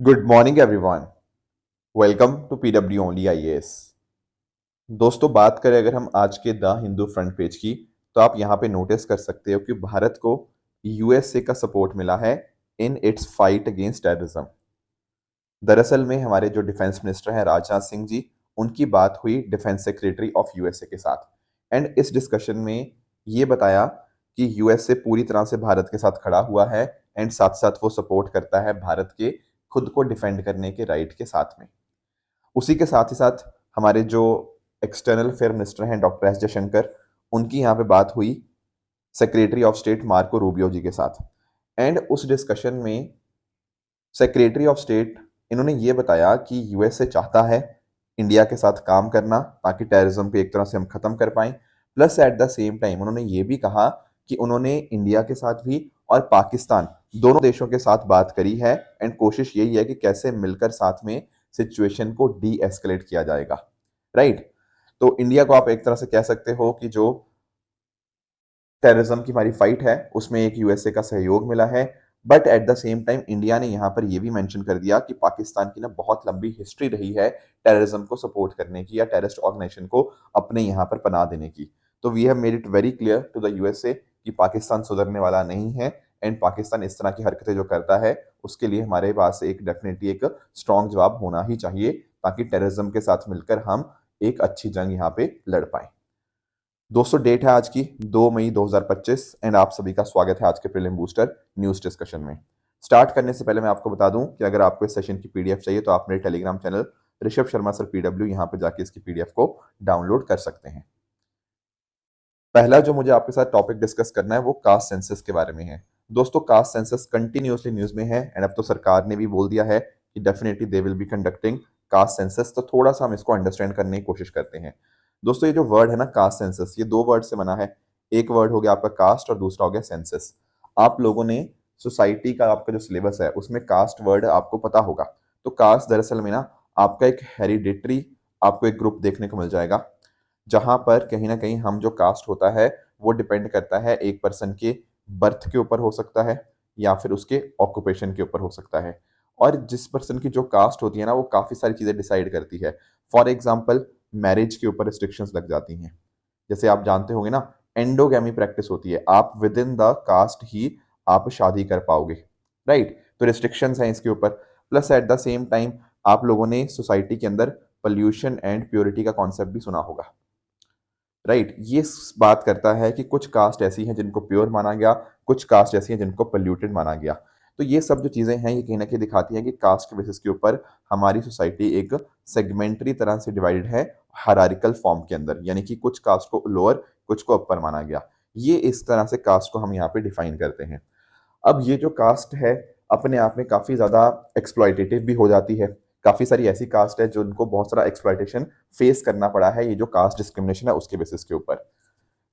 Good morning everyone. Welcome to PW only IAS. दोस्तों, बात करें अगर हम आज के द हिंदू फ्रंट पेज की, तो आप यहाँ पे नोटिस कर सकते हो कि भारत को यूएसए का सपोर्ट मिला है in its fight against terrorism. दरअसल में हमारे जो डिफेंस मिनिस्टर हैं राजनाथ सिंह जी, उनकी बात हुई डिफेंस सेक्रेटरी ऑफ यूएसए के साथ। एंड इस डिस्कशन में ये बताया कि यूएसए पूरी तरह से भारत के साथ खड़ा हुआ है एंड साथ साथ वो सपोर्ट करता है भारत के खुद को डिफेंड करने के राइट के साथ में। उसी के साथ ही साथ हमारे जो एक्सटर्नल अफेयर मिनिस्टर हैं डॉक्टर एस जयशंकर, उनकी यहाँ पे बात हुई secretary of state Marco Rubio ji के साथ। एंड उस डिस्कशन में सेक्रेटरी ऑफ स्टेट इन्होंने ये बताया कि यूएसए चाहता है इंडिया के साथ काम करना ताकि टेररिज्म को एक तरह से हम खत्म कर पाएं। Plus at the same time उन्होंने ये भी कहा कि उन्होंने इंडिया के साथ भी और पाकिस्तान दोनों देशों के साथ बात करी है एंड कोशिश यही है कि कैसे मिलकर साथ में सिचुएशन को डी एस्केलेट किया जाएगा। राइट। तो इंडिया को आप एक तरह से कह सकते हो कि जो टेररिज्म की हमारी फाइट है उसमें एक यूएसए का सहयोग मिला है। But at the same time India ने यहाँ पर यह भी मेंशन कर दिया कि पाकिस्तान की ना बहुत लंबी हिस्ट्री रही है टेररिज्म को सपोर्ट करने की या टेररिस्ट ऑर्गेनाइजेशन को अपने यहाँ पर पनाह देने की। तो we have made it very clear to the USA कि पाकिस्तान सुधरने वाला नहीं है एंड पाकिस्तान इस तरह की हरकतें जो करता है उसके लिए हमारे पास एक डेफिनेटली एक स्ट्रॉन्ग जवाब होना ही चाहिए ताकि टेररिज्म के साथ मिलकर हम एक अच्छी जंग यहाँ पे लड़ पाए। दोस्तों, डेट है आज की 2 मई 2025 एंड आप सभी का स्वागत है आज के प्रीलिम बूस्टर न्यूज डिस्कशन में। स्टार्ट करने से पहले मैं आपको बता दूं कि अगर आपको इस सेशन की पीडीएफ चाहिए तो आप मेरे Telegram channel Rishabh Sharma sir PW यहाँ पे जाके इसकी पीडीएफ को डाउनलोड कर सकते हैं। पहला जो मुझे आपके साथ टॉपिक डिस्कस करना है वो कास्ट सेंसस के बारे में है। दोस्तों, कास्ट सेंसस कंटिन्यूसली न्यूज में है एंड अब तो सरकार ने भी बोल दिया है कि definitely they will be conducting caste census. तो थोड़ा सा हम इसको अंडरस्टैंड करने की कोशिश करते हैं। दोस्तों, ये जो वर्ड है ना कास्ट सेंसस, ये दो वर्ड से बना है। एक वर्ड हो गया आपका कास्ट और दूसरा हो गया सेंसस। आप लोगों ने सोसाइटी का आपका जो सिलेबस है उसमें कास्ट वर्ड आपको पता होगा। तो कास्ट दरअसल में ना आपका एक हेरिडिटरी आपको एक ग्रुप देखने को मिल जाएगा जहां पर कहीं ना कहीं हम जो कास्ट होता है वो डिपेंड करता है एक पर्सन के बर्थ के ऊपर हो सकता है या फिर उसके ऑक्यूपेशन के ऊपर हो सकता है। और जिस पर्सन की जो कास्ट होती है ना वो काफ़ी सारी चीज़ें डिसाइड करती है। फॉर एग्जाम्पल, मैरिज के ऊपर रिस्ट्रिक्शंस लग जाती हैं। जैसे आप जानते होंगे ना, एंडोगैमी प्रैक्टिस होती है, आप विद इन द कास्ट ही आप शादी कर पाओगे। राइट। तो रिस्ट्रिक्शंस हैं इसके ऊपर। Plus at the same time आप लोगों ने सोसाइटी के अंदर पोल्यूशन एंड प्योरिटी का कॉन्सेप्ट भी सुना होगा। राइट। ये बात करता है कि कुछ कास्ट ऐसी हैं जिनको प्योर माना गया, कुछ कास्ट ऐसी हैं जिनको पोल्यूटेड माना गया। तो ये सब जो चीज़ें हैं ये कहीं ना कहीं दिखाती हैं कि कास्ट के बेसिस के ऊपर हमारी सोसाइटी एक सेगमेंटरी तरह से डिवाइडेड है हायरार्किकल फॉर्म के अंदर, यानी कि कुछ कास्ट को लोअर कुछ को अपर माना गया। ये इस तरह से कास्ट को हम यहाँ पे डिफाइन करते हैं। अब ये जो कास्ट है अपने आप में काफ़ी ज़्यादा एक्सप्लॉयटेटिव भी हो जाती है। काफ़ी सारी ऐसी कास्ट है जो उनको बहुत सारा एक्सप्लॉयटेशन फेस करना पड़ा है ये जो कास्ट डिस्क्रिमिनेशन है उसके बेसिस के ऊपर।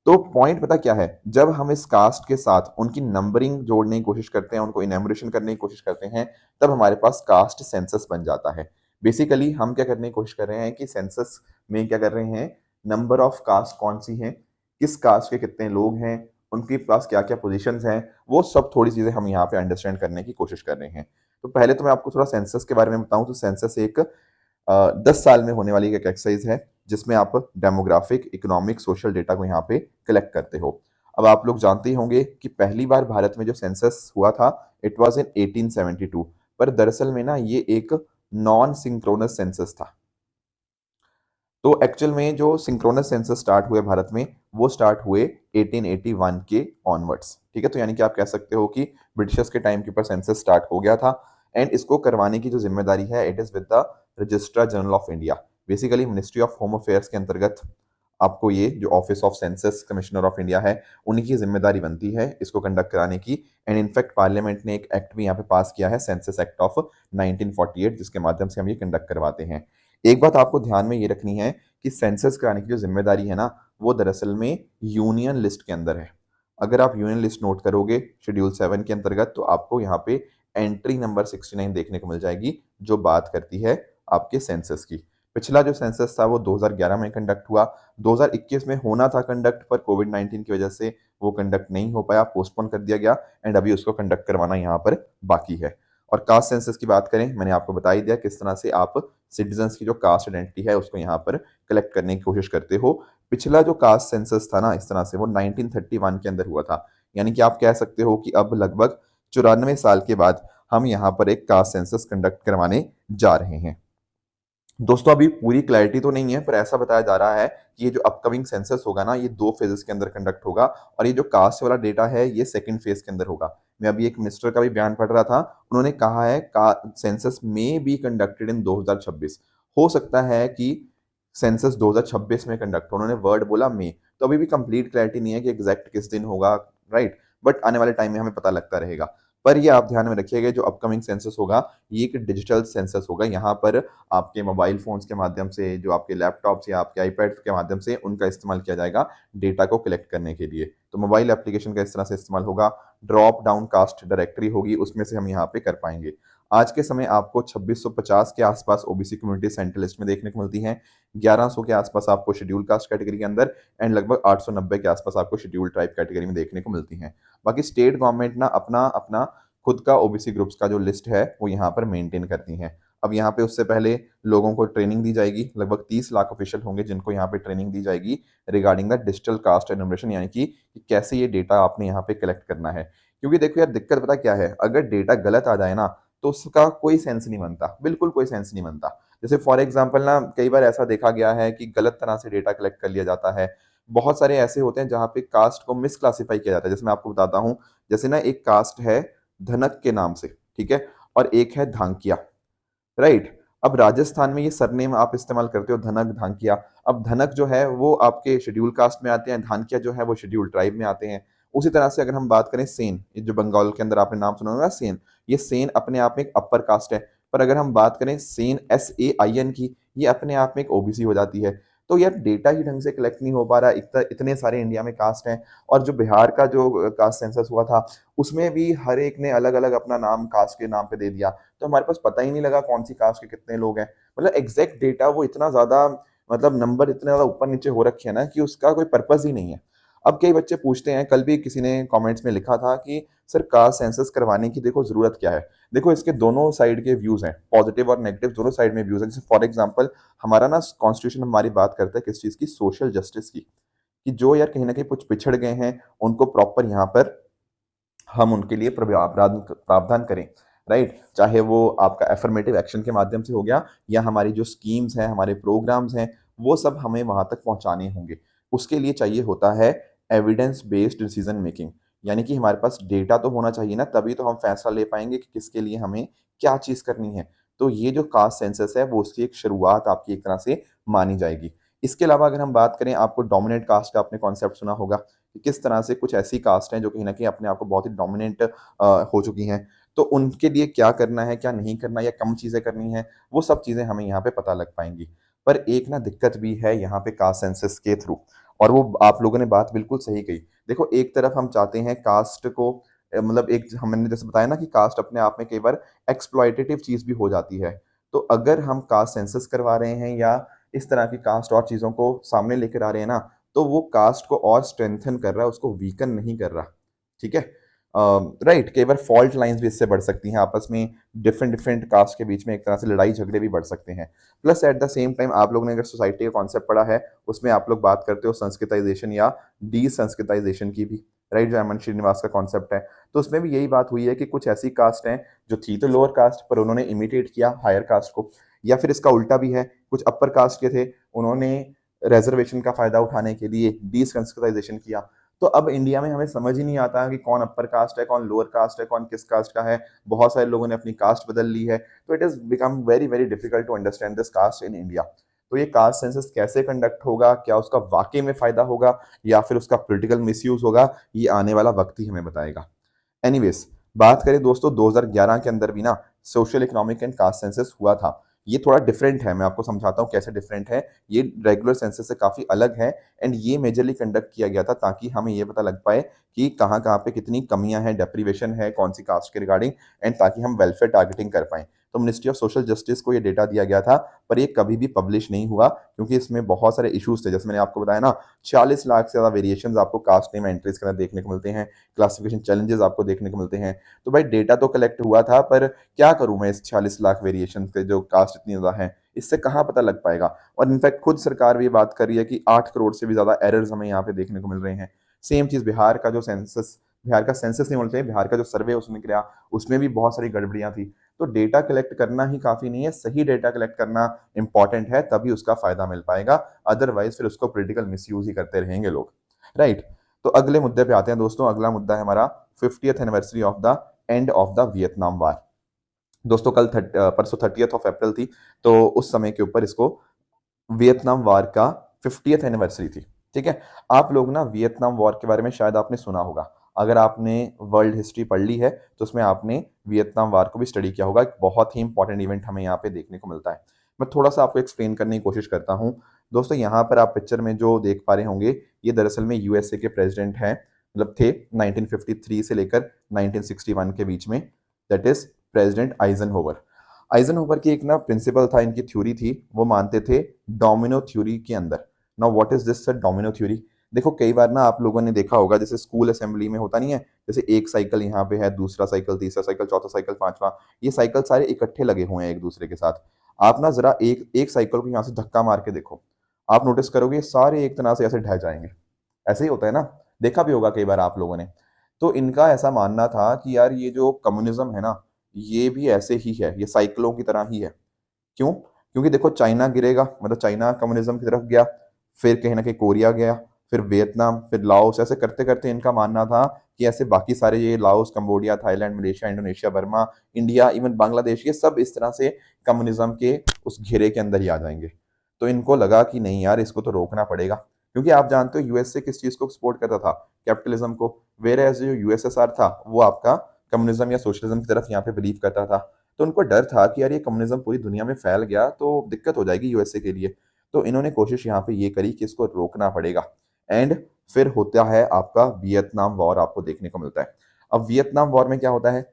तो पॉइंट पता क्या है, जब हम इस कास्ट के साथ उनकी नंबरिंग जोड़ने की कोशिश करते हैं, उनको इनैमोरेशन करने की कोशिश करते हैं, तब हमारे पास कास्ट सेंसस बन जाता है। बेसिकली हम क्या करने की कोशिश कर रहे हैं कि सेंसस में क्या कर रहे हैं, नंबर ऑफ कास्ट कौन सी हैं, किस कास्ट के कितने लोग हैं, उनके पास क्या क्या पोजिशन हैं, वो सब थोड़ी चीज़ें हम यहाँ पे अंडरस्टैंड करने की कोशिश कर रहे हैं। तो पहले तो मैं आपको थोड़ा सेंसस के बारे में बताऊं तो सेंसस एक 10 साल में होने वाली एक एक्सरसाइज है जिसमें आप डेमोग्राफिक, इकोनॉमिक, सोशल डेटा को यहाँ पे कलेक्ट करते हो। अब आप लोग जानते ही होंगे कि पहली बार भारत में जो सेंसस हुआ था इट वाज इन 1872, पर दरअसल में ना ये एक नॉन सिंक्रोनस सेंसस था। तो एक्चुअल में जो सिंक्रोनस सेंसस स्टार्ट हुए भारत में वो स्टार्ट हुए 1881 के ऑनवर्ड्स। ठीक है, तो यानी कि आप कह सकते हो कि ब्रिटिशर्स के टाइम के ऊपर सेंसस स्टार्ट हो गया था एंड इसको करवाने की जो जिम्मेदारी है it is with the registrar general of India. Basically ministry of home affairs के अंतर्गत आपको ये जो office of census commissioner of India है उन्हीं की जिम्मेदारी बनती है इसको कंडक्ट कराने की। एंड इनफैक्ट पार्लियामेंट ने एक एक्ट भी यहाँ पे पास किया है, सेंसस एक्ट ऑफ 1948, जिसके माध्यम से हम ये कंडक्ट करवाते हैं। एक बात आपको ध्यान में ये रखनी है कि सेंसस कराने की जो जिम्मेदारी है ना वो दरअसल में यूनियन लिस्ट के अंदर है। अगर आप यूनियन लिस्ट नोट करोगे शेड्यूल 7 के अंतर्गत तो आपको यहाँ पे एंट्री नंबर 69 देखने को मिल जाएगी जो बात करती है आपके सेंसस की। पिछला जो सेंसस था वो 2011 में कंडक्ट हुआ, 2021 में होना था कंडक्ट पर कोविड-19 की वजह से वो कंडक्ट नहीं हो पाया, पोस्टपोन कर दिया गया एंड अभी उसको कंडक्ट करवाना यहाँ पर बाकी है। और कास्ट सेंसस की बात करें, मैंने आपको बता ही दिया किस तरह से आप सिटीजन्स की जो कास्ट आइडेंटिटी है उसको यहाँ पर कलेक्ट करने की कोशिश करते हो। पिछला जो कास्ट सेंसस था ना इस तरह से, वो 1931 के अंदर हुआ था। यानी कि आप कह सकते हो कि अब लगभग 94 साल के बाद हम यहाँ पर एक कास्ट सेंसस कंडक्ट करवाने जा रहे हैं। दोस्तों अभी पूरी क्लैरिटी तो नहीं है, पर ऐसा बताया जा रहा है कि ये जो अपकमिंग सेंसस होगा ना, ये 2 फेजेस के अंदर कंडक्ट होगा और ये जो कास्ट वाला डेटा है ये सेकंड फेज के अंदर होगा। मैं अभी एक मिनिस्टर का भी बयान पढ़ रहा था, उन्होंने कहा है का सेंसस में बी कंडक्टेड इन 2026। हो सकता है कि सेंसस 2026 में कंडक्ट हो, उन्होंने वर्ड बोला में, तो अभी भी कंप्लीट क्लैरिटी नहीं है कि एग्जैक्ट किस दिन होगा, राइट? बट आने वाले टाइम में हमें पता लगता रहेगा। पर ये आप ध्यान में रखिएगा, जो अपकमिंग सेंसस होगा ये एक डिजिटल सेंसस होगा। यहाँ पर आपके मोबाइल फ़ोन्स के माध्यम से, जो आपके लैपटॉप्स या आपके आईपैड के माध्यम से उनका इस्तेमाल किया जाएगा डेटा को कलेक्ट करने के लिए। तो मोबाइल एप्लीकेशन का इस तरह से इस्तेमाल होगा, ड्रॉप डाउन कास्ट डायरेक्टरी होगी, उसमें से हम यहाँ पे कर पाएँगे। आज के समय आपको 2650 के आसपास ओबीसी कम्युनिटी सेंट्रल लिस्ट में देखने को मिलती हैं, 1100 के आसपास आपको शेड्यूल कास्ट कैटेगरी के अंदर एंड लगभग 890 के आसपास आपको शेड्यूल ट्राइब कैटेगरी में देखने को मिलती हैं। बाकी स्टेट गवर्नमेंट ना अपना अपना खुद का ओबीसी ग्रुप्स का जो लिस्ट है वो यहाँ पर मेंटेन करती हैं। अब यहाँ पे उससे पहले लोगों को ट्रेनिंग दी जाएगी, लगभग 30 लाख ऑफिशियल होंगे जिनको यहाँ पे ट्रेनिंग दी जाएगी regarding the digital caste enumeration, यानी कि कैसे ये डेटा आपने यहाँ पे कलेक्ट करना है। क्योंकि देखो यार, दिक्कत पता क्या है, अगर डेटा गलत आ जाए ना तो उसका कोई सेंस नहीं बनता, बिल्कुल कोई सेंस नहीं बनता। जैसे फॉर एग्जाम्पल ना, कई बार ऐसा देखा गया है कि गलत तरह से डेटा कलेक्ट कर लिया जाता है। बहुत सारे ऐसे होते हैं जहाँ पे कास्ट को मिसक्लासिफाई किया जाता है। जैसे मैं आपको बताता हूँ, जैसे ना एक कास्ट है धनक के नाम से, ठीक है, और एक है धांकिया, राइट? अब राजस्थान में ये सरनेम आप इस्तेमाल करते हो, धनक, धांकिया। अब धनक जो है वो आपके शेड्यूल कास्ट में आते हैं, धांकिया जो है वो शेड्यूल ट्राइब में आते हैं। उसी तरह से अगर हम बात करें सेन, ये जो बंगाल के अंदर आपने नाम सुना होगा सेन, ये सेन अपने आप में एक अपर कास्ट है। पर अगर हम बात करें सेन SAIN की, ये अपने आप में एक ओबीसी हो जाती है। तो यार डेटा ही ढंग से कलेक्ट नहीं हो पा रहा, इतने सारे इंडिया में कास्ट हैं। और जो बिहार का जो कास्ट सेंसस हुआ था उसमें भी हर एक ने अलग अलग अपना नाम कास्ट के नाम पे दे दिया, तो हमारे पास पता ही नहीं लगा कौन सी कास्ट के कितने लोग हैं। मतलब एग्जैक्ट डेटा वो इतना ज़्यादा, मतलब नंबर इतने ज़्यादा ऊपर नीचे हो रखे हैं ना कि उसका कोई पर्पज़ ही नहीं है। अब कई बच्चे पूछते हैं, कल भी किसी ने कमेंट्स में लिखा था कि सर कास्ट सेंसस करवाने की देखो ज़रूरत क्या है? देखो इसके दोनों साइड के व्यूज़ हैं, पॉजिटिव और नेगेटिव दोनों साइड में व्यूज़ हैं। जैसे फॉर एग्जांपल हमारा ना कॉन्स्टिट्यूशन हमारी बात करता है किस चीज़ की? सोशल जस्टिस की, कि जो यार कहीं न कहीं कुछ पिछड़ गए हैं, उनको प्रॉपर यहाँ पर हम उनके लिए प्रावधान करें, राइट? चाहे वो आपका अफर्मेटिव एक्शन के माध्यम से हो गया या हमारी जो स्कीम्स हैं, हमारे प्रोग्राम्स हैं, वो सब हमें वहाँ तक पहुँचाने होंगे। उसके लिए चाहिए होता है एविडेंस बेस्ड डिसीजन मेकिंग, यानी कि हमारे पास डेटा तो होना चाहिए ना, तभी तो हम फैसला ले पाएँगे कि किसके लिए हमें क्या चीज़ करनी है। तो ये जो कास्ट सेंसस है वो उसकी एक शुरुआत आपकी एक तरह से मानी जाएगी। इसके अलावा अगर हम बात करें, आपको डोमिनेंट कास्ट का आपने कॉन्सेप्ट सुना होगा कि किस तरह से कुछ ऐसी कास्ट हैं जो कहीं न कहीं अपने आप को बहुत ही डोमिनेंट हो चुकी हैं। तो उनके लिए क्या करना है, क्या नहीं करना या कम चीज़ें करनी हैं, वो सब चीज़ें हमें यहाँ पे पता लग पाएँगी। पर एक ना दिक्कत भी है यहाँ पे कास्ट सेंसस के थ्रू, और वो आप लोगों ने बात बिल्कुल सही कही। देखो एक तरफ हम चाहते हैं कास्ट को मतलब एक हमने जैसे बताया ना कि कास्ट अपने आप में कई बार एक्सप्लॉइटेटिव चीज़ भी हो जाती है। तो अगर हम कास्ट सेंसस करवा रहे हैं या इस तरह की कास्ट और चीज़ों को सामने लेकर आ रहे हैं ना, तो वो कास्ट को और स्ट्रेंथन कर रहा है, उसको वीकन नहीं कर रहा, ठीक है? राइट, कई बार फॉल्ट लाइन्स भी इससे बढ़ सकती हैं, आपस में डिफरेंट डिफरेंट कास्ट के बीच में एक तरह से लड़ाई झगड़े भी बढ़ सकते हैं। Plus at the same time आप लोगों ने अगर सोसाइटी का कॉन्सेप्ट पढ़ा है, उसमें आप लोग बात करते हो संस्कृताइजेशन या डीसंस्कृताइजेशन की भी, राइट? जो एमएन श्रीनिवास का कॉन्सेप्ट है, तो उसमें भी यही बात हुई है कि कुछ ऐसी कास्ट हैं जो थी तो लोअर कास्ट, पर उन्होंने इमिटेट किया हायर कास्ट को, या फिर इसका उल्टा भी है, कुछ अपर कास्ट के थे, उन्होंने रिजर्वेशन का फायदा उठाने के लिए डीसंस्कृताइजेशन किया। तो अब इंडिया में हमें समझ ही नहीं आता कि कौन अपर कास्ट है, कौन लोअर कास्ट है, कौन किस कास्ट का है। बहुत सारे लोगों ने अपनी कास्ट बदल ली है, तो it is become very very difficult to understand this caste in India. तो ये कास्ट सेंसस कैसे कंडक्ट होगा, क्या उसका वाकई में फायदा होगा या फिर उसका पॉलिटिकल मिसयूज होगा, ये आने वाला वक्त ही हमें बताएगा। एनीवेज, बात करें दोस्तों 2011 के अंदर भी ना social economic and caste census हुआ था। ये थोड़ा डिफरेंट है, मैं आपको समझाता हूँ कैसे डिफरेंट है। ये रेगुलर सेंसस से काफ़ी अलग है एंड ये मेजरली कंडक्ट किया गया था ताकि हमें ये पता लग पाए कि कहाँ-कहाँ पे कितनी कमियाँ हैं, डेप्रिवेशन है, कौन सी कास्ट के रिगार्डिंग, एंड ताकि हम वेलफेयर टारगेटिंग कर पाएँ। तो मिनिस्ट्री ऑफ सोशल जस्टिस को ये डेटा दिया गया था, पर ये कभी भी पब्लिश नहीं हुआ क्योंकि इसमें बहुत सारे इश्यूज थे। जैसे मैंने आपको बताया ना, 40 लाख से ज़्यादा वेरिएशंस आपको कास्ट नेम एंट्रीज के अंदर देखने को मिलते हैं, क्लासिफिकेशन चैलेंजेस आपको देखने को मिलते हैं। तो भाई डेटा तो कलेक्ट हुआ था, पर क्या करूं मैं इस 40 लाख वेरिएशन के, जो कास्ट इतनी ज़्यादा है, इससे कहाँ पता लग पाएगा। और इनफैक्ट खुद सरकार भी ये बात कर रही है कि 8 करोड़ से भी ज़्यादा एरर्स हमें यहाँ पे देखने को मिल रहे हैं। सेम चीज़ बिहार का सेंसस नहीं बोलते हैं, बिहार का जो सर्वे उसने किया उसमें भी बहुत सारी गड़बड़ियां थी। तो डेटा कलेक्ट करना ही काफ़ी नहीं है, सही डेटा कलेक्ट करना इंपॉर्टेंट है, तभी उसका फ़ायदा मिल पाएगा। अदरवाइज़ फिर उसको पॉलिटिकल मिसयूज़ ही करते रहेंगे लोग, राइट। तो अगले मुद्दे पे आते हैं दोस्तों। अगला मुद्दा है हमारा 50th anniversary of the end of the Vietnam वार। दोस्तों परसों 30th ऑफ अप्रैल थी, तो उस समय के ऊपर इसको वियतनाम वार का 50th एनिवर्सरी थी। ठीक है, आप लोग ना वियतनाम वॉर के बारे में शायद आपने सुना होगा। अगर आपने वर्ल्ड हिस्ट्री पढ़ ली है तो उसमें आपने वियतनाम वार को भी स्टडी किया होगा। एक बहुत ही इंपॉर्टेंट इवेंट हमें यहाँ पे देखने को मिलता है। मैं थोड़ा सा आपको एक्सप्लेन करने की कोशिश करता हूँ। दोस्तों यहाँ पर आप पिक्चर में जो देख पा रहे होंगे, ये दरअसल में यूएसए के प्रेसिडेंट हैं, मतलब थे 1953 से लेकर 1961 के बीच में। That is President Eisenhower. Eisenhower की एक ना प्रिंसिपल था, इनकी थ्योरी थी, वो मानते थे डोमिनो थ्योरी के अंदर। Now what is this sir domino theory? देखो कई बार ना आप लोगों ने देखा होगा, जैसे स्कूल असेंबली में होता नहीं है, जैसे एक साइकिल यहाँ पे है, दूसरा साइकिल, तीसरा साइकिल, चौथा साइकिल, पांचवा, ये साइकिल सारे इकट्ठे लगे हुए हैं एक दूसरे के साथ। आप ना जरा एक एक साइकिल को यहाँ से धक्का मार के देखो, आप नोटिस करोगे ये सारे एक तरह से ऐसे ढह जाएंगे। ऐसे ही होता है ना, देखा भी होगा कई बार आप लोगों ने। तो इनका ऐसा मानना था कि यार ये जो कम्युनिज्म है ना, ये भी ऐसे ही है, ये साइकिलों की तरह ही है। क्यों? क्योंकि देखो चाइना गिरेगा, मतलब चाइना कम्युनिज्म की तरफ गया, फिर कहीं ना कहीं कोरिया गया, फिर वियतनाम, फिर लाओस, ऐसे करते करते इनका मानना था कि ऐसे बाकी सारे ये Laos, Cambodia, Thailand, Malaysia, Indonesia, Burma, India, even Bangladesh, ये सब इस तरह से कम्युनिज्म के उस घेरे के अंदर ही आ जाएंगे। तो इनको लगा कि नहीं यार, इसको तो रोकना पड़ेगा, क्योंकि आप जानते हो यूएसए किस चीज को सपोर्ट करता था? कैपिटलिज्म को। वेर एज जो यूएसएसआर था वो आपका कम्युनिज्म या सोशलिज्म की तरफ यहाँ पे बिलीव करता था। तो उनको डर था कि यार ये कम्युनिज्म पूरी दुनिया में फैल गया तो दिक्कत हो जाएगी यूएसए के लिए। तो इन्होंने कोशिश यहाँ पे ये करी कि इसको रोकना पड़ेगा। एंड फिर होता है आपका वियतनाम वॉर, आपको देखने को मिलता है। अब वियतनाम वॉर में क्या होता है?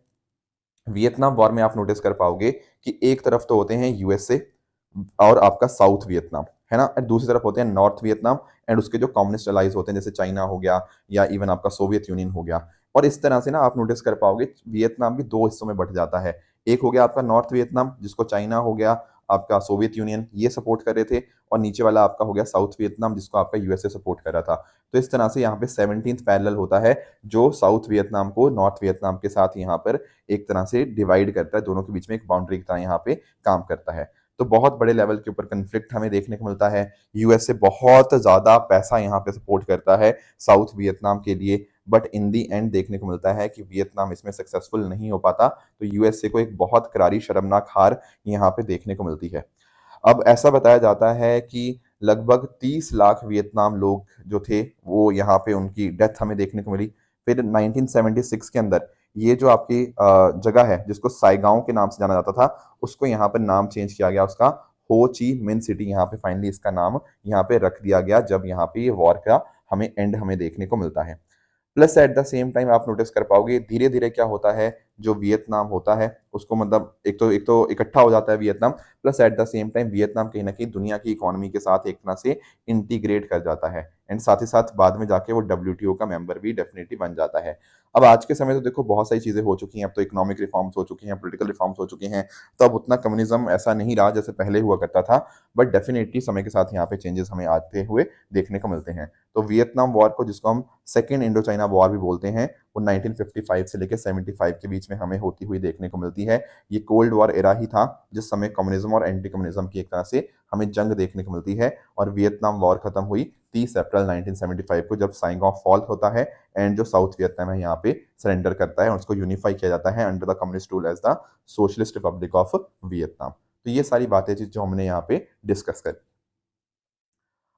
वियतनाम वॉर में आप नोटिस कर पाओगे कि एक तरफ तो होते हैं यूएसए और आपका साउथ वियतनाम, है ना, और दूसरी तरफ होते हैं नॉर्थ वियतनाम एंड उसके जो कम्युनिस्ट अलाइज होते हैं, जैसे चाइना हो गया या इवन आपका सोवियत यूनियन हो गया। और इस तरह से ना आप नोटिस कर पाओगे वियतनाम भी दो हिस्सों में बंट जाता है। एक हो गया आपका नॉर्थ वियतनाम, जिसको चाइना हो गया, आपका सोवियत यूनियन ये सपोर्ट कर रहे थे, और नीचे वाला आपका हो गया साउथ वियतनाम, जिसको आपका यूएसए सपोर्ट कर रहा था। तो इस तरह से यहाँ पे 17th पैरेलल होता है, जो साउथ वियतनाम को नॉर्थ वियतनाम के साथ यहाँ पर एक तरह से डिवाइड करता है, दोनों के बीच में एक बाउंड्री की तरह यहाँ पे काम करता है। तो बहुत बड़े लेवल के ऊपर कन्फ्लिक्ट हमें देखने को मिलता है। यूएसए बहुत ज्यादा पैसा यहाँ पे सपोर्ट करता है साउथ वियतनाम के लिए, बट इन दी एंड देखने को मिलता है कि वियतनाम इसमें सक्सेसफुल नहीं हो पाता। तो यूएसए को एक बहुत करारी शर्मनाक हार यहाँ पे देखने को मिलती है। अब ऐसा बताया जाता है कि लगभग 30 लाख वियतनाम लोग जो थे वो यहाँ पे उनकी डेथ हमें देखने को मिली। फिर 1976 के अंदर ये जो आपकी जगह है जिसको साइगांव के नाम से जाना जाता था, उसको यहाँ पर नाम चेंज किया गया उसका, हो ची मिन सिटी यहाँ पे फाइनली इसका नाम यहाँ पे रख दिया गया, जब यहाँ पे ये वॉर का हमें एंड हमें देखने को मिलता है। Plus at the same time आप नोटिस कर पाओगे धीरे धीरे क्या होता है, जो वियतनाम होता है उसको मतलब एक तो इकट्ठा हो जाता है Vietnam, plus at the same time Vietnam कहीं ना कहीं दुनिया की इकोनॉमी के साथ एक तरह से इंटीग्रेट कर जाता है, एंड साथ ही साथ बाद में जाके वो डब्ल्यूटीओ का मेंबर भी डेफिनेटली बन जाता है। अब आज के समय तो देखो बहुत सारी चीजें हो चुकी हैं, अब तो इकोनॉमिक रिफॉर्म्स हो चुकी हैं, पॉलिटिकल रिफॉर्म्स हो चुके हैं, तो अब उतना कम्युनिज्म ऐसा नहीं रहा जैसे पहले हुआ करता था, बट डेफिनेटली समय के साथ यहाँ पे चेंजेस हमें आते हुए देखने को मिलते हैं। तो वियतनाम वॉर को, जिसको हम सेकेंड इंडो चाइना वॉर भी बोलते हैं, वो 1955 से लेकर 75 के बीच में हमें होती हुई देखने को मिलती है। ये कोल्ड वॉर एरा ही था जिस समय कम्युनिज्म और एंटी कम्युनिज्म की एक तरह से हमें जंग देखने को मिलती है। और वियतनाम वॉर खत्म हुई 30 अप्रैल 1975 को, जब साइगॉन फॉल होता है एंड जो साउथ वियतनाम है यहाँ पे सरेंडर करता है और उसको यूनिफाई किया जाता है under the communist rule as the socialist republic of Vietnam. तो ये सारी बातें जो हमने यहाँ पे डिस्कस करी।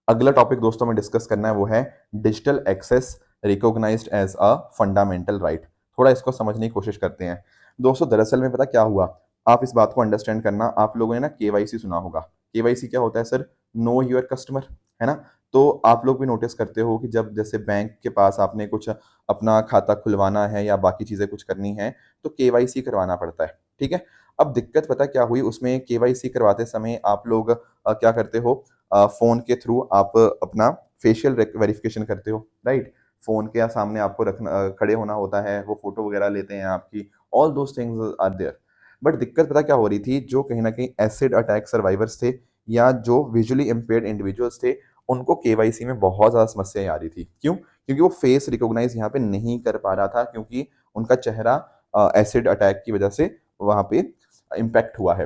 अगला टॉपिक दोस्तों में डिस्कस करना है वो है digital access recognised as a fundamental right. थोड़ा इसको समझने की कोशिश करते हैं। दोस्तों दरअसल में पता क्या हुआ, आप इस बात को अंडरस्टैंड करना, आप लोगों ने ना केवाईसी सुना होगा। केवाईसी क्या होता है सर? नो योर कस्टमर, है ना। तो आप लोग भी नोटिस करते हो कि जब जैसे बैंक के पास आपने कुछ अपना खाता खुलवाना है या बाकी चीजें कुछ करनी है, तो केवाईसी करवाना पड़ता है, ठीक है। अब दिक्कत पता क्या हुई, उसमें केवाईसी करवाते समय आप लोग क्या करते हो, फ़ोन के थ्रू आप अपना फेशियल वेरिफिकेशन करते हो, राइट? फ़ोन के सामने आपको खड़े होना होता है, वो फ़ोटो वगैरह लेते हैं आपकी, all those things are there. But दिक्कत पता क्या हो रही थी, जो कहीं न कहीं एसिड अटैक सर्वाइवर्स थे या जो विजुअली इम्पेयर्ड इंडिविजुअल्स थे, उनको केवाईसी में बहुत ज़्यादा समस्याएँ आ रही थी। क्यों? क्योंकि वो फेस रिकॉग्नाइज़ यहाँ पे नहीं कर पा रहा था, क्योंकि उनका चेहरा एसिड अटैक की वजह से वहाँ पे इम्पैक्ट हुआ है।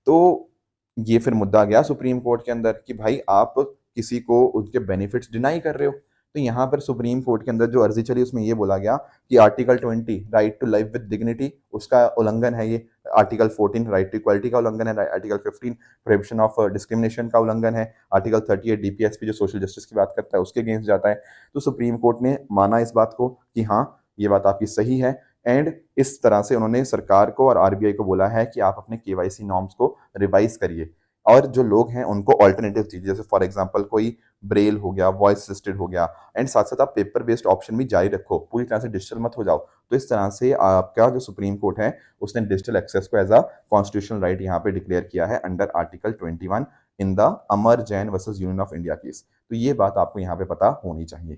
तो ये फिर मुद्दा गया सुप्रीम कोर्ट के अंदर कि भाई आप किसी को उसके बेनिफिट्स डिनाई कर रहे हो। तो यहाँ पर सुप्रीम कोर्ट के अंदर जो अर्जी चली उसमें ये बोला गया कि article 20 right to life with dignity उसका उल्लंघन है ये, आर्टिकल 14 राइट टू इक्वालिटी का उल्लंघन है, आर्टिकल 15 प्रोहिबिशन ऑफ डिस्क्रिमिनेशन का उल्लंघन है, आर्टिकल 38 डीपीएसपी जो सोशल जस्टिस की बात करता है उसके अगेंस्ट जाता है। तो सुप्रीम कोर्ट ने माना इस बात को कि हाँ, ये बात आपकी सही है, एंड इस तरह से उन्होंने सरकार को और आरबीआई को बोला है कि आप अपने केवाईसी नॉर्म्स को रिवाइज करिए और जो लोग हैं उनको ऑल्टरनेटिव दीजिए, जैसे फॉर एग्जांपल कोई ब्रेल हो गया, वॉइस असिस्टेड हो गया, एंड साथ साथ आप पेपर बेस्ड ऑप्शन भी जारी रखो, पूरी तरह से डिजिटल मत हो जाओ। तो इस तरह से आपका जो सुप्रीम कोर्ट है उसने डिजिटल एक्सेस को एज अ कॉन्स्टिट्यूशनल राइट यहाँ पे डिक्लेयर किया है under article 21 in the Amar Jain versus union of India case. तो ये बात आपको यहाँ पे पता होनी चाहिए।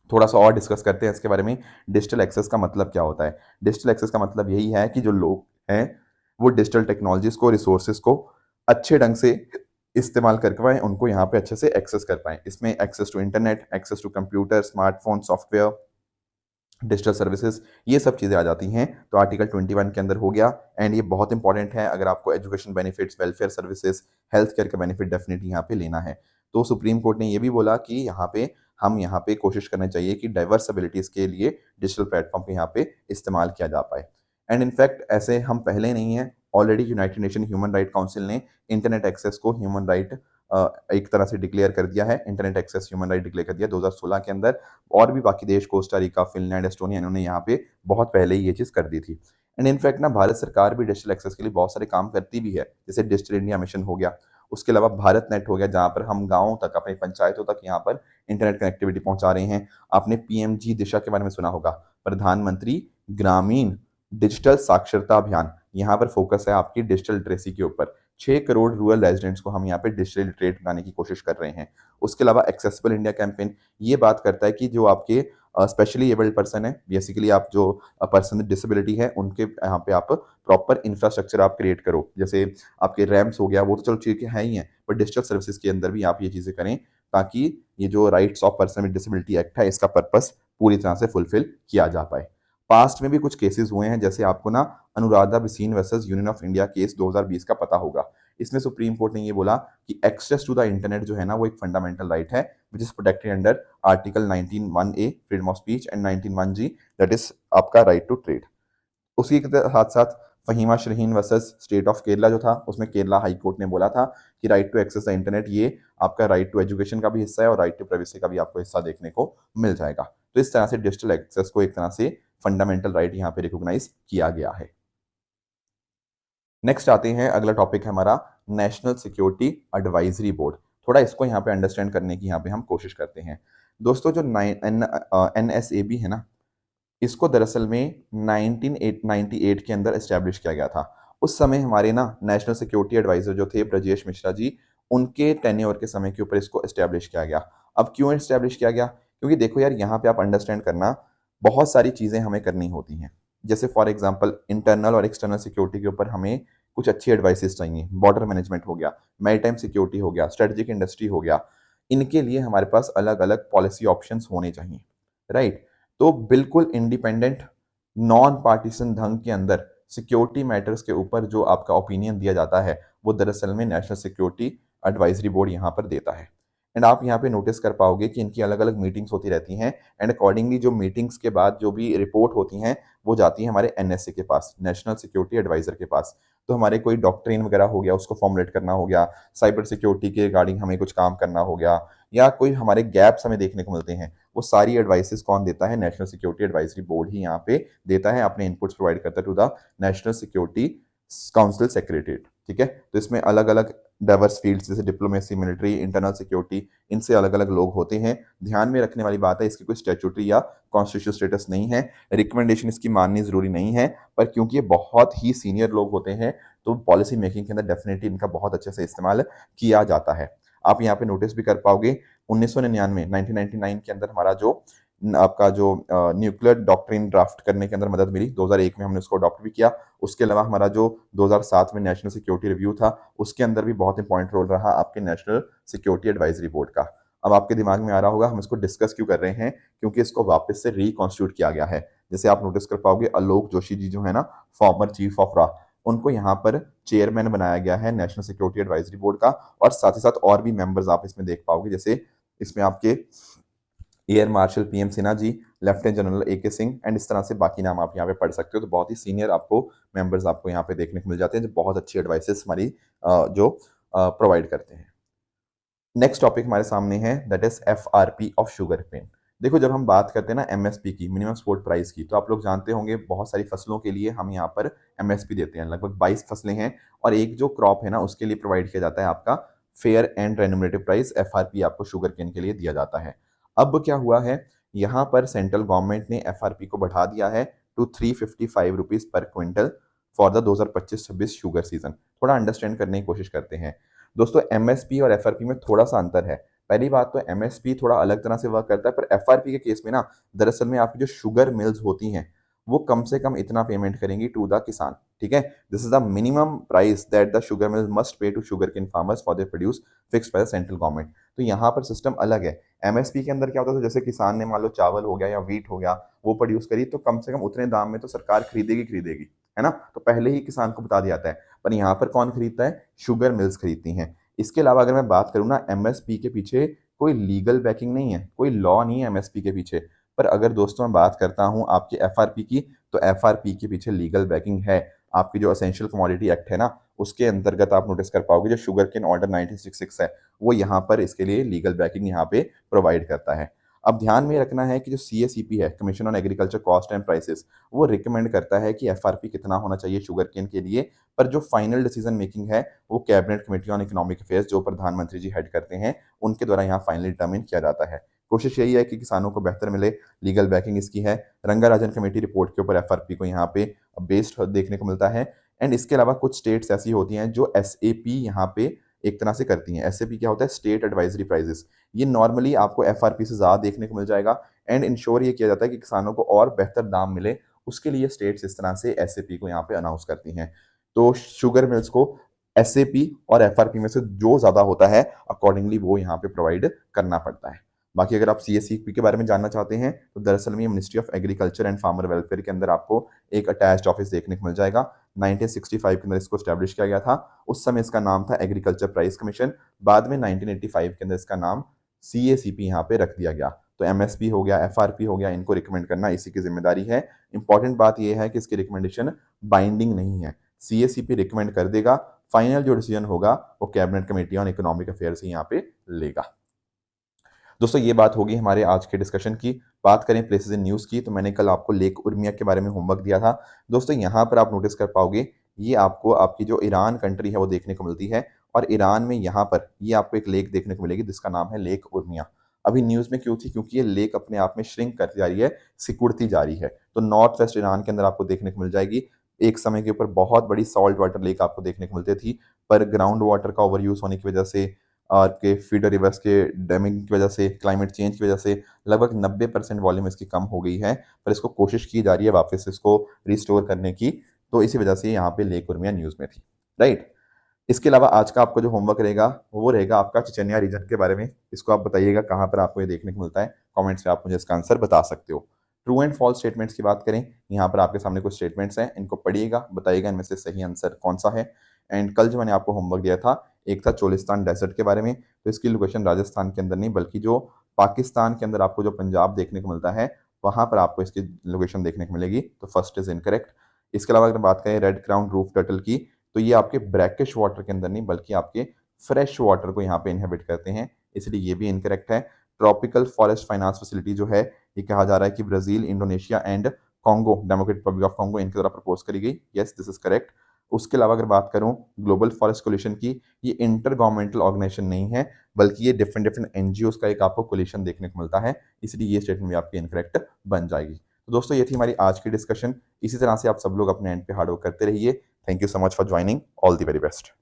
थोड़ा सा और डिस्कस करते हैं इसके बारे में, डिजिटल एक्सेस का मतलब क्या होता है। डिजिटल एक्सेस का मतलब यही है कि जो लोग हैं वो डिजिटल टेक्नोलॉजीज को, रिसोर्सेज को अच्छे ढंग से इस्तेमाल कर पाएँ, उनको यहाँ पे अच्छे से एक्सेस कर पाएँ। इसमें access to internet, access to computer, smartphone, software, digital services, ये सब चीज़ें आ जाती हैं। तो आर्टिकल 21 के अंदर हो गया, एंड ये बहुत इंपॉर्टेंट है अगर आपको education benefits, welfare services, health care का बेनिफिट डेफिनेटली यहाँ पे लेना है। तो सुप्रीम कोर्ट ने ये भी बोला कि यहाँ पे कोशिश करनी चाहिए कि डाइवर्सिबिलिटीज़ के लिए डिजिटल प्लेटफॉर्म को यहाँ पे इस्तेमाल किया जा पाए। एंड इनफैक्ट ऐसे हम पहले नहीं हैं, already united nation human right council ने इंटरनेट एक्सेस को ह्यूमन राइट एक तरह से डिक्लेयर कर दिया है, internet access human right declare कर दिया 2016 के अंदर। और भी बाकी देश कोस्टा रिका, फिनलैंड, एस्टोनिया, इन्होंने यहाँ पे बहुत पहले ही ये चीज़ कर दी थी। एंड इनफैक्ट ना भारत सरकार भी डिजिटल एक्सेस के लिए बहुत सारे काम करती भी है, जैसे डिजिटल इंडिया मिशन हो गया, उसके अलावा भारत नेट हो गया जहाँ पर हम गाँव तक, अपनी पंचायतों तक यहाँ पर इंटरनेट कनेक्टिविटी पहुँचा रहे हैं। आपने पीएमजी दिशा के बारे में सुना होगा, प्रधानमंत्री ग्रामीण डिजिटल साक्षरता अभियान, यहाँ पर फोकस है आपकी डिजिटल लिटरेसी के ऊपर। 6 करोड़ रूरल रेजिडेंट्स को हम यहाँ पे डिजिटल लिटरेट बनाने की कोशिश कर रहे हैं। उसके अलावा एक्सेसिबल इंडिया कैंपेन, ये बात करता है कि जो आपके स्पेशली एबल्ड पर्सन है, बेसिकली आप जो पर्सन विद डिसेबिलिटी है, उनके यहाँ पे आप प्रॉपर इंफ्रास्ट्रक्चर आप क्रिएट करो। जैसे आपके रैम्प्स हो गया, वो तो चलो चीज़ें हैं ही हैं, बट डिजिटल सर्विसेज के अंदर भी आप ये चीज़ें करें ताकि ये जो rights of person with disability act है, इसका पर्पस पूरी तरह से फुलफिल किया जा पाए। पास्ट में भी कुछ केसेस हुए हैं, जैसे आपको ना Anuradha Bhasin versus union of India case 2020 का पता होगा। इसमें सुप्रीम कोर्ट ने ये बोला कि एक्सेस टू द इंटरनेट जो है ना, वो एक फंडामेंटल राइट है which is protected under article 19(1)(a) freedom of speech and 19(1)(g) that is आपका राइट टू ट्रेड। उसी के साथ साथ Faheema Shirin versus state of Kerala जो था, उसमें केरला हाई कोर्ट ने बोला था कि right to access the internet ये आपका राइट टू एजुकेशन का भी हिस्सा है और राइट टू प्राइवेसी का भी आपको हिस्सा देखने को मिल जाएगा। तो इस तरह से डिजिटल एक्सेस को एक तरह से फंडामेंटल राइट यहाँ पे रिकॉग्नाइज किया गया है। नेक्स्ट आते हैं, अगला टॉपिक है हमारा नेशनल सिक्योरिटी एडवाइजरी बोर्ड। थोड़ा इसको यहाँ पे अंडरस्टैंड करने की यहाँ पे हम कोशिश करते हैं। दोस्तों जो NSAB है ना, इसको दरअसल में 1998 के अंदर एस्टैब्लिश किया गया था। उस समय हमारे ना नेशनल सिक्योरिटी एडवाइजर जो थे ब्रजेश मिश्रा जी, उनके टेन्योर के समय के ऊपर इसको एस्टैब्लिश किया गया। अब क्यों एस्टैब्लिश किया गया? क्योंकि देखो यार, यहाँ पे आप अंडरस्टैंड करना, बहुत सारी चीज़ें हमें करनी होती हैं। जैसे फॉर एग्जांपल इंटरनल और एक्सटर्नल सिक्योरिटी के ऊपर हमें कुछ अच्छी एडवाइसेस चाहिए, बॉर्डर मैनेजमेंट हो गया, मैरीटाइम सिक्योरिटी हो गया, स्ट्रेटेजिक इंडस्ट्री हो गया, इनके लिए हमारे पास अलग अलग पॉलिसी ऑप्शंस होने चाहिए, राइट? तो बिल्कुल इंडिपेंडेंट, नॉन पार्टीसन ढंग के अंदर सिक्योरिटी मैटर्स के ऊपर जो आपका ओपिनियन दिया जाता है, वो दरअसल में नेशनल सिक्योरिटी एडवाइजरी बोर्ड यहाँ पर देता है। एंड आप यहाँ पे नोटिस कर पाओगे कि इनकी अलग अलग मीटिंग्स होती रहती हैं, एंड अकॉर्डिंगली जो मीटिंग्स के बाद जो भी रिपोर्ट होती हैं वो जाती है हमारे NSA के पास, नेशनल सिक्योरिटी एडवाइजर के पास। तो हमारे कोई डॉक्ट्रिन वगैरह हो गया, उसको फॉर्मुलेट करना हो गया, साइबर सिक्योरिटी के रिगार्डिंग हमें कुछ काम करना हो गया, या कोई हमारे गैप्स हमें देखने को मिलते हैं, वो सारी एडवाइसेस कौन देता है? नेशनल सिक्योरिटी एडवाइजरी बोर्ड ही यहाँ पे देता है, अपने इनपुट्स प्रोवाइड करता है to the national security council secretariat, ठीक है। तो इसमें अलग अलग डाइवर्स फील्ड्स जैसे डिप्लोमेसी, मिलिट्री, इंटरनल सिक्योरिटी, इनसे अलग अलग लोग होते हैं। ध्यान में रखने वाली बात है, इसकी कोई स्टैट्यूटरी या कॉन्स्टिट्यूशनल स्टेटस नहीं है, रिकमेंडेशन इसकी माननी जरूरी नहीं है, पर क्योंकि ये बहुत ही सीनियर लोग होते हैं तो पॉलिसी मेकिंग के अंदर डेफिनेटली इनका बहुत अच्छे से इस्तेमाल किया जाता है। आप यहाँ पे नोटिस भी कर पाओगे 1999 1999 के अंदर हमारा जो आपका जो न्यूक्लियर डॉक्ट्रिन ड्राफ्ट करने के अंदर मदद मिली, 2001 में हमने उसको अडॉप्ट भी किया। उसके अलावा हमारा जो 2007 में नेशनल सिक्योरिटी रिव्यू था, उसके अंदर भी बहुत इंपॉर्टेंट रोल रहा आपके नेशनल सिक्योरिटी एडवाइजरी बोर्ड का। अब आपके दिमाग में आ रहा होगा हम इसको डिस्कस क्यों कर रहे हैं, क्योंकि इसको वापस से रिकॉन्स्टिट्यूट किया गया है। जैसे आप नोटिस कर पाओगे आलोक जोशी जी जो है ना, फॉर्मर चीफ ऑफ रा, उनको यहाँ पर चेयरमैन बनाया गया है नेशनल सिक्योरिटी एडवाइजरी बोर्ड का। और साथ ही साथ और भी मेंबर्स आप इसमें देख पाओगे, जैसे इसमें आपके air marshal PM Sinha ji, lieutenant general AK Singh, and इस तरह से बाकी नाम आप यहाँ पे पढ़ सकते हो। तो बहुत ही सीनियर आपको मेंबर्स आपको यहाँ पे देखने को मिल जाते हैं जो बहुत अच्छी एडवाइसेस हमारी जो प्रोवाइड करते हैं। नेक्स्ट टॉपिक हमारे सामने है, that is FRP of sugar cane. देखो जब हम बात करते हैं ना एमएसपी की, मिनिमम सपोर्ट प्राइस की, तो आप लोग जानते होंगे बहुत सारी फसलों के लिए हम यहाँ पर एमएसपी देते हैं। लगभग 22 फसलें हैं और एक जो क्रॉप है ना उसके लिए प्रोवाइड किया जाता है आपका फेयर एंड रेन्यूमरेटिव प्राइस, एफआरपी आपको शुगर केन के लिए दिया जाता है। अब क्या हुआ है, यहाँ पर सेंट्रल गवर्नमेंट ने एफआरपी को बढ़ा दिया है to 355 rupees per quintal for the 2025-26 sugar season. थोड़ा अंडरस्टैंड करने की कोशिश करते हैं दोस्तों। एमएसपी और एफआरपी में थोड़ा सा अंतर है। पहली बात तो एमएसपी थोड़ा अलग तरह से वर्क करता है, पर एफआरपी के केस में ना दरअसल में आपकी जो शुगर मिल्स होती हैं वो कम से कम इतना पेमेंट करेंगी टू द किसान, ठीक है। This is the minimum price that the sugar mill must pay to sugar cane farmers for their produce fixed by the central government. तो यहाँ पर सिस्टम अलग है। एमएसपी के अंदर क्या होता है, जैसे किसान ने मान लो चावल हो गया या वीट हो गया वो प्रोड्यूस करी, तो कम से कम उतने दाम में तो सरकार खरीदेगी, है ना, तो पहले ही किसान को बता दिया जाता है। पर यहाँ पर कौन खरीदता है, शुगर मिल्स खरीदती हैं। इसके अलावा अगर मैं बात करूँ ना, एमएसपी के पीछे कोई लीगल बैकिंग नहीं है, कोई लॉ नहीं है एमएसपी के पीछे। पर अगर दोस्तों मैं बात करता हूँ आपके एफआरपी की, तो एफआरपी के पीछे लीगल बैकिंग है। आपकी जो एसेंशियल कमोडिटी एक्ट है ना, उसके अंतर्गत आप नोटिस कर पाओगे जो शुगर केन ऑर्डर 1966 है, वो यहाँ पर इसके लिए लीगल बैकिंग यहाँ पे प्रोवाइड करता है। अब ध्यान में रखना है कि जो सीएसीपी है, commission on agriculture cost and prices, वो रिकमेंड करता है कि एफआरपी कितना होना चाहिए शुगर केन के लिए। पर जो फाइनल डिसीजन मेकिंग है वो cabinet committee on economic affairs, जो प्रधानमंत्री जी हेड करते हैं, उनके द्वारा यहाँ फाइनली डिटरमिन किया जाता है। कोशिश यही है कि किसानों को बेहतर मिले, लीगल बैकिंग इसकी है। रंगाराजन कमेटी रिपोर्ट के ऊपर एफआरपी को यहाँ पे बेस्ड देखने को मिलता है। एंड इसके अलावा कुछ स्टेट्स ऐसी होती हैं जो एसएपी यहाँ पे एक तरह से करती हैं। एसएपी क्या होता है, स्टेट एडवाइजरी प्राइजेस। ये नॉर्मली आपको एफआरपी से ज़्यादा देखने को मिल जाएगा। एंड इंश्योर ये किया जाता है कि किसानों को और बेहतर दाम मिले, उसके लिए स्टेट्स इस तरह से एसएपी को यहाँ पे अनाउंस करती हैं। तो शुगर मिल्स को एसएपी और एफआरपी में से जो ज़्यादा होता है अकॉर्डिंगली वो यहाँ पे प्रोवाइड करना पड़ता है। बाकी अगर आप सीएससीपी के बारे में जानना चाहते हैं तो दरअसल में ministry of agriculture and farmer welfare के अंदर आपको एक अटैच्ड ऑफिस देखने को मिल जाएगा। 1965 के अंदर इसको स्टैब्लिश किया गया था। उस समय इसका नाम था एग्रीकल्चर प्राइस कमीशन। बाद में 1985 के अंदर इसका नाम सीएसीपी यहाँ पे रख दिया गया। तो एमएसपी हो गया, एफआरपी हो गया, इनको रिकमेंड करना इसी की जिम्मेदारी है। इंपॉर्टेंट बात यह है कि इसकी रिकमेंडेशन बाइंडिंग नहीं है, सीएसीपी रिकमेंड कर देगा, फाइनल जो डिसीजन होगा वो cabinet committee on economic affairs ही यहाँ पे लेगा। दोस्तों ये बात होगी हमारे आज के डिस्कशन की। बात करें प्लेसेस इन न्यूज़ की, तो मैंने कल आपको लेक उर्मिया के बारे में होमवर्क दिया था। दोस्तों यहाँ पर आप नोटिस कर पाओगे, ये आपको आपकी जो ईरान कंट्री है वो देखने को मिलती है। और ईरान में यहाँ पर ये आपको एक लेक देखने को मिलेगी जिसका नाम है लेक उर्मिया। अभी न्यूज़ में क्यों थी, क्योंकि ये लेक अपने आप में श्रिंक करती जा रही है, सिकुड़ती जा रही है। तो नॉर्थ वेस्ट ईरान के अंदर आपको देखने को मिल जाएगी। एक समय के ऊपर बहुत बड़ी सॉल्ट वाटर लेक आपको देखने को मिलती थी, पर ग्राउंड वाटर का ओवर यूज होने की वजह से और के फीडर रिवर्स के डैमिंग की वजह से, क्लाइमेट चेंज की वजह से लगभग 90% वॉल्यूम इसकी कम हो गई है। पर इसको कोशिश की जा रही है वापस इसको रिस्टोर करने की। तो इसी वजह से यहाँ पे लेक उर्मिया न्यूज़ में थी, राइट। इसके अलावा आज का आपका जो होमवर्क रहेगा वो रहेगा आपका चचन्या रीजन के बारे में। इसको आप बताइएगा कहाँ पर आपको ये देखने को मिलता है, कमेंट्स में आप मुझे इसका आंसर बता सकते हो। ट्रू एंड फॉल्स स्टेटमेंट्स की बात करें, यहाँ पर आपके सामने कुछ स्टेटमेंट्स हैं, इनको पढ़िएगा, बताइएगा इनमें से सही आंसर कौन सा है। एंड कल जो मैंने आपको होमवर्क दिया था, एक था चोलिस्तान डेजर्ट के बारे में, तो इसकी लोकेशन राजस्थान के अंदर नहीं बल्कि जो पाकिस्तान के अंदर आपको जो पंजाब देखने को मिलता है वहाँ पर आपको इसकी लोकेशन देखने को मिलेगी। तो फर्स्ट इज इनकरेक्ट। इसके अलावा अगर बात करें रेड क्राउन रूफ टर्टल की, तो ये आपके ब्रैकिश वाटर के अंदर नहीं बल्कि आपके फ्रेश वाटर को यहाँ पे इनहेबिट करते हैं, इसलिए ये भी इनकरेक्ट है। ट्रॉपिकल फॉरेस्ट फाइनेंस फैसिलिटी जो है, ये कहा जा रहा है कि Brazil, Indonesia and Congo, democratic Republic of Congo, इनके द्वारा प्रपोज करी गई। Yes, this is correct. उसके अलावा अगर बात करूँ ग्लोबल फॉरेस्ट कोलिशन की, ये इंटर गवर्नमेंटल ऑर्गेनाइजेशन नहीं है, बल्कि ये डिफरेंट डिफरेंट एनजीओज़ का एक आपको कोलिशन देखने को मिलता है, इसलिए ये स्टेटमेंट भी आपकी इनकरेक्ट बन जाएगी। तो दोस्तों ये थी हमारी आज की डिस्कशन। इसी तरह से आप सब लोग अपने एंड पे हार्ड वर्क करते रहिए। Thank you so much for joining. All the very best.